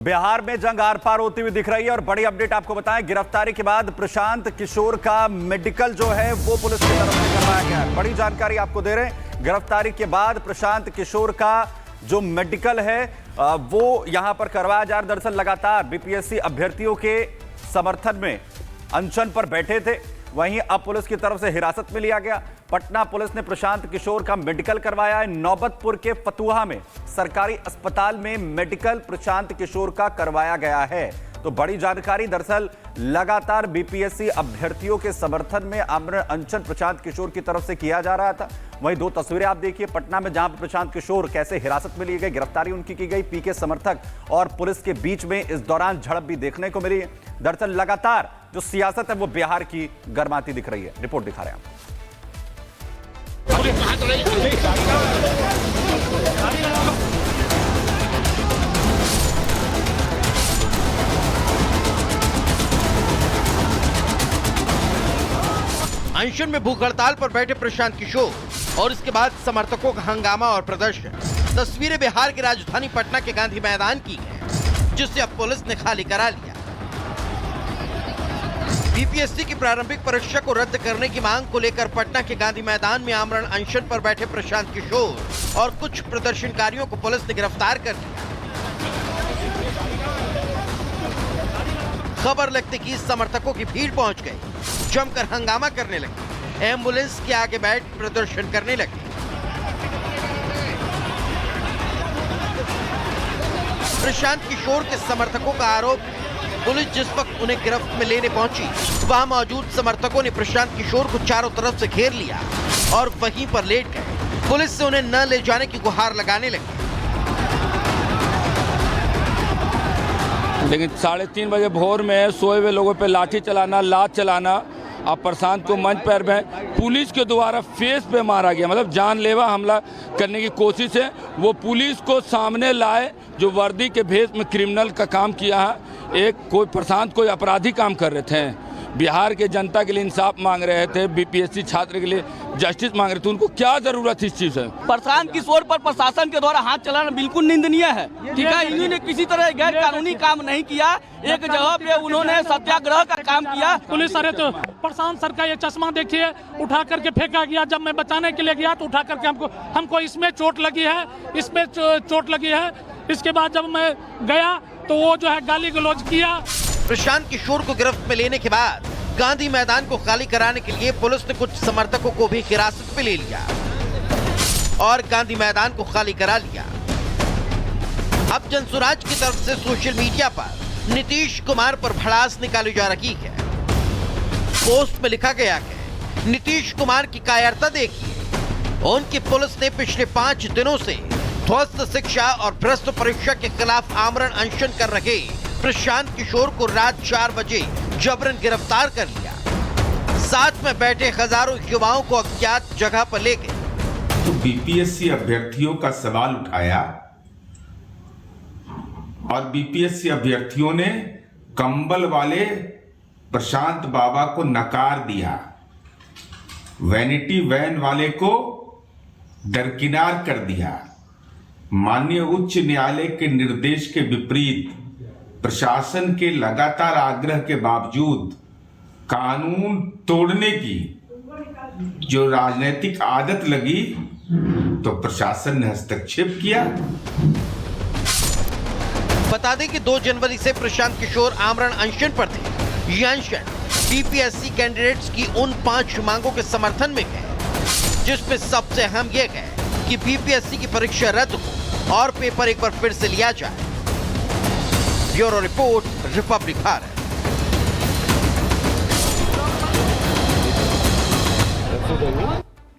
बिहार में जंग आर पार होती हुई दिख रही है और बड़ी अपडेट आपको बताएं, गिरफ्तारी के बाद प्रशांत किशोर का मेडिकल जो है वो पुलिस की तरफ से करवाया गया है। बड़ी जानकारी आपको दे रहे हैं, गिरफ्तारी के बाद प्रशांत किशोर का जो मेडिकल है वो यहां पर करवाया जा रहा है। दरअसल लगातार बीपीएससी अभ्यर्थियों के समर्थन में अनशन पर बैठे थे, वहीं अब पुलिस की तरफ से हिरासत में लिया गया। पटना पुलिस ने प्रशांत किशोर का मेडिकल करवाया है। नौबतपुर के फतुहा में सरकारी अस्पताल में मेडिकल प्रशांत किशोर का करवाया गया है। तो बड़ी जानकारी, दरअसल लगातार बीपीएससी अभ्यर्थियों के समर्थन में आमरण अनशन प्रशांत किशोर की तरफ से किया जा रहा था। वहीं दो तस्वीरें आप देखिए पटना में, जहां पर प्रशांत किशोर कैसे हिरासत में लिए गए, गिरफ्तारी उनकी की गई। पीके समर्थक और पुलिस के बीच में इस दौरान झड़प भी देखने को मिली है। दरअसल लगातार जो सियासत है वो बिहार की गर्माती दिख रही है। रिपोर्ट दिखा रहे हैं आपको। अनशन में भूख हड़ताल पर बैठे प्रशांत किशोर और इसके बाद समर्थकों का हंगामा और प्रदर्शन। तस्वीरें बिहार की राजधानी पटना के गांधी मैदान की हैं, जिसे अब पुलिस ने खाली करा लिया। बीपीएससी की प्रारंभिक परीक्षा को रद्द करने की मांग को लेकर पटना के गांधी मैदान में आमरण अनशन पर बैठे प्रशांत किशोर और कुछ प्रदर्शनकारियों को पुलिस ने गिरफ्तार कर लिया। खबर लगते कि समर्थकों की भीड़ पहुंच गई, जमकर हंगामा करने लगे, एम्बुलेंस के आगे बैठ प्रदर्शन करने लगे। प्रशांत किशोर के समर्थकों का आरोप है, पुलिस जिस वक्त उन्हें गिरफ्त में लेने पहुंची, वहां मौजूद समर्थकों ने प्रशांत किशोर को चारों तरफ से घेर लिया और वहीं पर लेट गए। पुलिस से उन्हें न ले जाने की गुहार लगाने लगे। लेकिन 3:30 बजे भोर में सोए हुए लोगों पे लाठी चलाना, लात चलाना, अब प्रशांत को मंच पर पुलिस के द्वारा फेस पे मारा गया। मतलब जानलेवा हमला करने की कोशिश है। वो पुलिस को सामने लाए जो वर्दी के भेष में क्रिमिनल का काम किया है। प्रशांत कोई अपराधी काम कर रहे थे, बिहार के जनता के लिए इंसाफ मांग रहे थे, बीपीएससी छात्र के लिए जस्टिस मांग रहे थे। उनको क्या जरूरत इस चीज है? प्रशांत किशोर पर प्रशासन के द्वारा हाथ चलाना बिल्कुल निंदनीय है। ठीक है, इन्होंने किसी तरह गैर कानूनी काम नहीं किया। एक जगह पे उन्होंने सत्याग्रह का काम किया। पुलिस अरे तो प्रशांत सर का ये चश्मा देखिए, उठा करके फेंका गया। जब मैं बचाने के लिए गया तो उठा करके हमको इसमें चोट लगी है, इसमें चोट लगी है। इसके बाद जब मैं गया तो वो जो है गाली गलौज किया। प्रशांत किशोर को गिरफ्त में लेने के बाद गांधी मैदान को खाली कराने के लिए पुलिस ने कुछ समर्थकों को भी हिरासत में ले लिया और गांधी मैदान को खाली करा लिया। अब जनसुराज की तरफ से सोशल मीडिया पर नीतीश कुमार पर भड़ास निकाली जा रही है। पोस्ट में लिखा गया है, नीतीश कुमार की कायरता देखिए। उनकी पुलिस ने पिछले 5 दिनों से ध्वस्त शिक्षा और भ्रष्ट परीक्षा के खिलाफ आमरण अनशन कर रहे प्रशांत किशोर को रात 4 बजे जबरन गिरफ्तार कर लिया। साथ में बैठे हजारों युवाओं को अज्ञात जगह पर ले गए। तो बीपीएससी अभ्यर्थियों का सवाल उठाया और बीपीएससी अभ्यर्थियों ने कंबल वाले प्रशांत बाबा को नकार दिया, वैनिटी वैन वाले को दरकिनार कर दिया। माननीय उच्च न्यायालय के निर्देश के विपरीत प्रशासन के लगातार आग्रह के बावजूद कानून तोड़ने की जो राजनीतिक आदत लगी तो प्रशासन ने हस्तक्षेप किया। बता दें कि 2 जनवरी से प्रशांत किशोर आमरण अनशन पर थे। ये अनशन बीपीएससी कैंडिडेट्स की उन 5 मांगों के समर्थन में है, जिसमें सबसे अहम यह है कि बीपीएससी की परीक्षा रद्द हो और पेपर एक बार फिर से लिया जाए। Bureau report, Republic Bharat.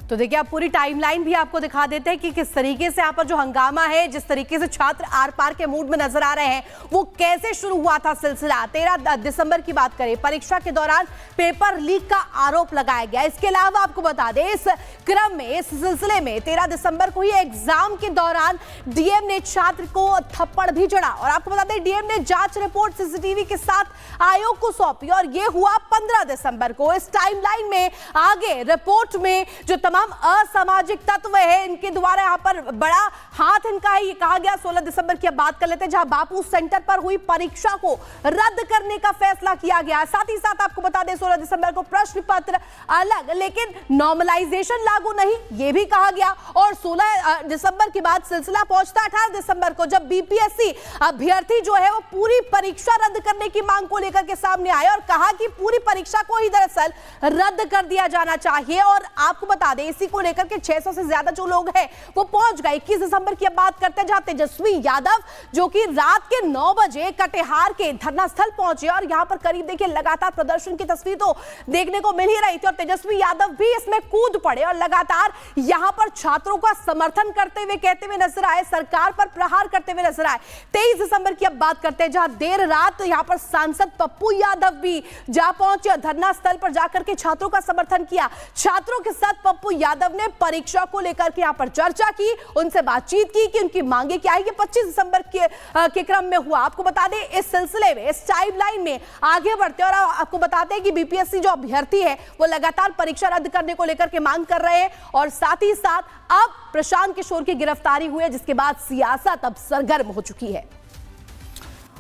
तो देखिए, आप पूरी टाइमलाइन भी आपको दिखा देते हैं कि किस तरीके से यहाँ पर जो हंगामा है, जिस तरीके से छात्र आर पार के मूड में नजर आ रहे हैं, वो कैसे शुरू हुआ था सिलसिला। 13 दिसंबर की बात करें, परीक्षा के दौरान पेपर लीक का आरोप लगाया गया। इसके अलावा आपको बता दें, इस क्रम में, इस सिलसिले में 13 दिसंबर को ही एग्जाम के दौरान डीएम ने छात्र को थप्पड़ भी जड़ा। और आपको बता दें, डीएम ने जांच रिपोर्ट सीसीटीवी के साथ आयोग को सौंपी और यह हुआ 15 दिसंबर को। इस टाइमलाइन में आगे रिपोर्ट में जो तमाम तमाम असामाजिक तत्व है, इनके द्वारा यहाँ पर बड़ा हाथ इनका है, ये कहा गया। 16 दिसंबर की अब बात कर लेते हैं, जहां बापू सेंटर पर हुई परीक्षा को रद्द करने का फैसला किया गया। साथ ही साथ आपको बता दें 16 दिसंबर को प्रश्न पत्र अलग, लेकिन नॉर्मलाइजेशन लागू नहीं, ये भी कहा गया। और 16 दिसंबर के बाद सिलसिला पहुंचता 18 दिसंबर को, जब बीपीएससी अभ्यर्थी जो है वो पूरी परीक्षा रद्द करने की मांग को लेकर के सामने आए और कहा कि पूरी परीक्षा को ही दरअसल रद्द कर दिया जाना चाहिए। और आपको बता दें इसी को लेकर के 600 से ज्यादा जो लोग हैं वो पहुंच गए। 21 दिसंबर की अब बात करते हैं, जहां तेजस्वी यादव जो कि रात के 9 बजे कटिहार के धरना स्थल पहुंचे और यहां पर करीब देखिए लगातार प्रदर्शन की तस्वीर तो देखने को मिल ही रही थी और तेजस्वी यादव भी इसमें कूद पड़े और लगातार यहां पर छात्रों का समर्थन करते हुए कहते हुए नजर आए, सरकार पर प्रहार करते हुए नजर आए। 23 दिसंबर की अब बात करते हैं, जहां देर रात यहां पर सांसद पप्पू यादव भी जा पहुंचे और धरना स्थल पर जाकर के छात्रों का समर्थन किया। छात्रों के साथ पप्पू यादव ने परीक्षा को लेकर के यहां पर चर्चा की, उनसे बातचीत की कि उनकी मांगे क्या है। ये 25 दिसंबर के क्रम में हुआ। आपको बता दें इस सिलसिले में, इस टाइमलाइन में आगे बढ़ते और आपको बताते हैं कि बीपीएससी जो अभ्यर्थी है वो लगातार परीक्षा रद्द करने को लेकर के मांग कर रहे हैं और साथ ही साथ अब प्रशांत किशोर की गिरफ्तारी हुई है, जिसके बाद सियासत अब सरगर्म हो चुकी है।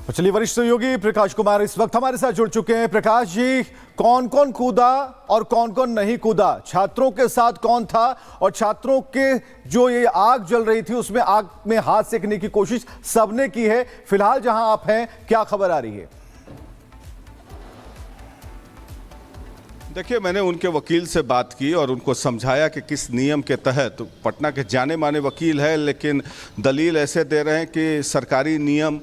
चलिए, वरिष्ठ सहयोगी प्रकाश कुमार इस वक्त हमारे साथ जुड़ चुके हैं। प्रकाश जी, कौन कौन कूदा और कौन कौन नहीं कूदा, छात्रों के साथ कौन था और छात्रों के जो ये आग जल रही थी उसमें आग में हाथ सेकने की कोशिश सबने की है। फिलहाल जहां आप हैं क्या खबर आ रही है? देखिए, मैंने उनके वकील से बात की और उनको समझाया कि किस नियम के तहत, तो पटना के जाने माने वकील है लेकिन दलील ऐसे दे रहे हैं कि सरकारी नियम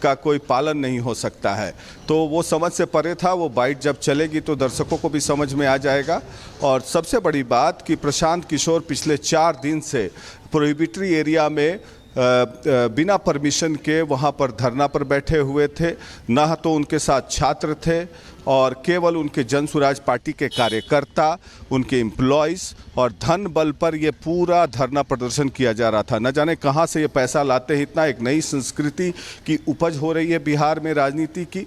का कोई पालन नहीं हो सकता है, तो वो समझ से परे था। वो बाइट जब चलेगी तो दर्शकों को भी समझ में आ जाएगा। और सबसे बड़ी बात कि प्रशांत किशोर पिछले 4 दिन से प्रोहिबिटरी एरिया में बिना परमिशन के वहाँ पर धरना पर बैठे हुए थे। न तो उनके साथ छात्र थे और केवल उनके जन स्वराज पार्टी के कार्यकर्ता, उनके एम्प्लॉयज़ और धन बल पर ये पूरा धरना प्रदर्शन किया जा रहा था। न जाने कहाँ से ये पैसा लाते हैं, इतना एक नई संस्कृति की उपज हो रही है बिहार में राजनीति की।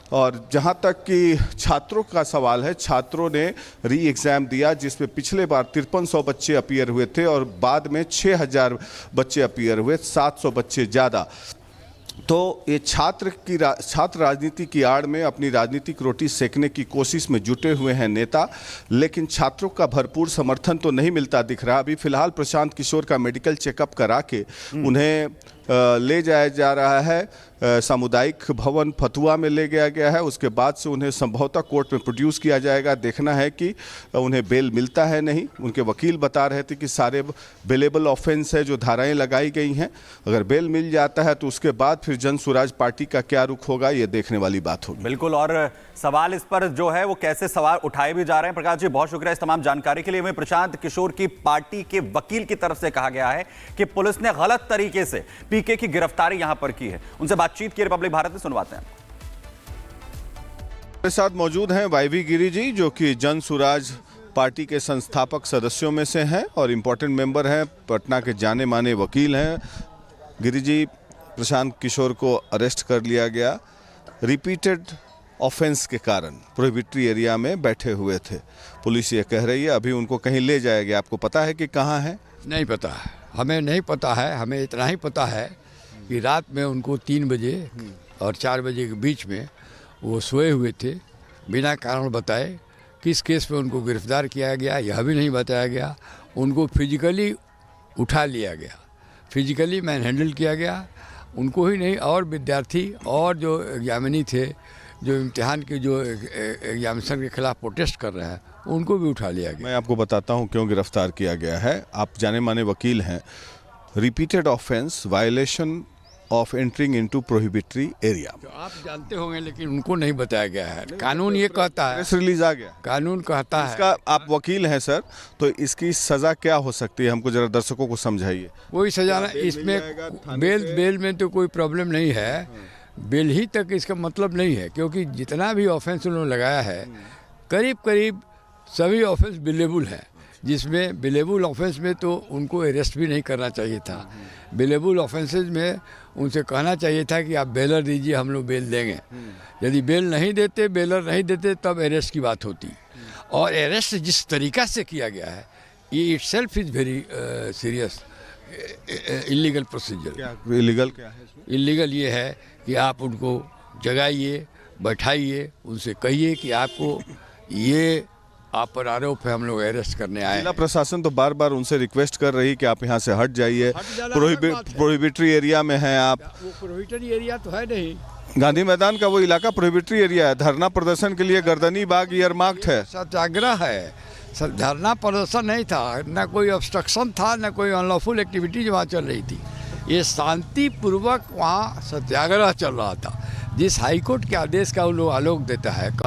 और जहाँ तक कि छात्रों का सवाल है, छात्रों ने री एग्ज़ाम दिया जिसमें पिछले बार 5300 बच्चे अपीयर हुए थे और बाद में 6000 बच्चे अपीयर हुए, 700 बच्चे ज़्यादा। तो ये छात्र राजनीति की आड़ में अपनी राजनीतिक रोटी सेकने की कोशिश में जुटे हुए हैं नेता, लेकिन छात्रों का भरपूर समर्थन तो नहीं मिलता दिख रहा। अभी फिलहाल प्रशांत किशोर का मेडिकल चेकअप करा के उन्हें ले जाया जा रहा है, सामुदायिक भवन फतुआ में ले गया है। उसके बाद से उन्हें संभवतः कोर्ट में प्रोड्यूस किया जाएगा। देखना है कि उन्हें बेल मिलता है नहीं। उनके वकील बता रहे थे कि सारे बेलेबल ऑफेंस है जो धाराएं लगाई गई हैं, अगर बेल मिल जाता है तो उसके बाद फिर जन स्वराज पार्टी का क्या रुख होगा ये देखने वाली बात होगी। बिल्कुल, और सवाल इस पर जो है वो कैसे सवाल उठाए भी जा रहे हैं। प्रकाश जी, बहुत शुक्रिया इस तमाम जानकारी के लिए। हमें प्रशांत किशोर की पार्टी के वकील की तरफ से कहा गया है कि पुलिस ने गलत तरीके से पीके की गिरफ्तारी यहां पर की है। उनसे बातचीत की रिपब्लिक भारत में, सुनवाते हैं। मेरे साथ मौजूद हैं वाईवी गिरी जी, जो कि जन स्वराज पार्टी के संस्थापक सदस्यों में से हैं और इम्पोर्टेंट मेंबर हैं, पटना के जाने माने वकील हैं। गिरी जी, प्रशांत किशोर को अरेस्ट कर लिया गया, रिपीटेड ऑफेंस के कारण प्रोहिबिटरी एरिया में बैठे हुए थे। पुलिस ये कह रही है अभी उनको कहीं ले जाया गया। आपको पता है कि कहाँ है? नहीं पता है, हमें नहीं पता है। हमें इतना ही पता है कि रात में उनको 3 बजे और 4 बजे के बीच में वो सोए हुए थे, बिना कारण बताए। किस केस में उनको गिरफ्तार किया गया यह भी नहीं बताया गया। उनको फिजिकली उठा लिया गया, फिजिकली मैन हैंडल किया गया। उनको ही नहीं, और विद्यार्थी और जो एग्जामिनी थे, जो इम्तिहान के जो एग्जामिनेशन के खिलाफ प्रोटेस्ट कर रहे हैं, उनको भी उठा लिया गया। मैं आपको बताता हूं क्यों गिरफ्तार किया गया है। आप जाने माने वकील हैं। Repeated offence, violation of entering into prohibitory area. आप जानते होंगे लेकिन उनको नहीं बताया गया है। कानून ये कहता है, प्रेस रिलीज आ गया, कानून कहता है। इसका आप वकील हैं सर, तो इसकी सज़ा क्या हो सकती है? हमको जरा दर्शकों को समझाइए। कोई सजा इसमें बेल में तो कोई प्रॉब्लम नहीं है। बेल ही तक इसका मतलब नहीं है, क्योंकि जितना भी ऑफेंस उन्होंने लगाया है करीब करीब सभी ऑफेंस बिलेबल है, जिसमें बिलेबल ऑफेंस में तो उनको अरेस्ट भी नहीं करना चाहिए था। बिलेबल ऑफेंसेज में उनसे कहना चाहिए था कि आप बेलर दीजिए, हम लोग बेल देंगे। यदि बेल नहीं देते, बेलर नहीं देते, तब अरेस्ट की बात होती। और अरेस्ट जिस तरीक़ा से किया गया है, ये itself is very serious illegal procedure. क्या इलीगल क्या है इसमें? इलीगल ये है कि आप उनको जगाइए, बैठाइए, उनसे कहिए कि आपको ये आप पर आरोप है, हम लोग अरेस्ट करने आए जिला हैं। प्रशासन तो बार बार उनसे रिक्वेस्ट कर रही कि आप यहाँ से हट जाइए, प्रोहिबिटरी एरिया में हैं आप। वो प्रोहिबिटरी एरिया तो है नहीं। गांधी मैदान का वो इलाका प्रोहिबिटरी एरिया है, धरना प्रदर्शन के लिए गर्दनी बाग ईयरमार्क्ड है। सत्याग्रह है, धरना प्रदर्शन नहीं था, न कोई ऑब्स्ट्रक्शन था, न कोई अनलॉफुल एक्टिविटीज वहाँ चल रही थी। ये शांतिपूर्वक वहाँ सत्याग्रह चल रहा था, जिस हाईकोर्ट के आदेश का वो लोग आलोक देता है।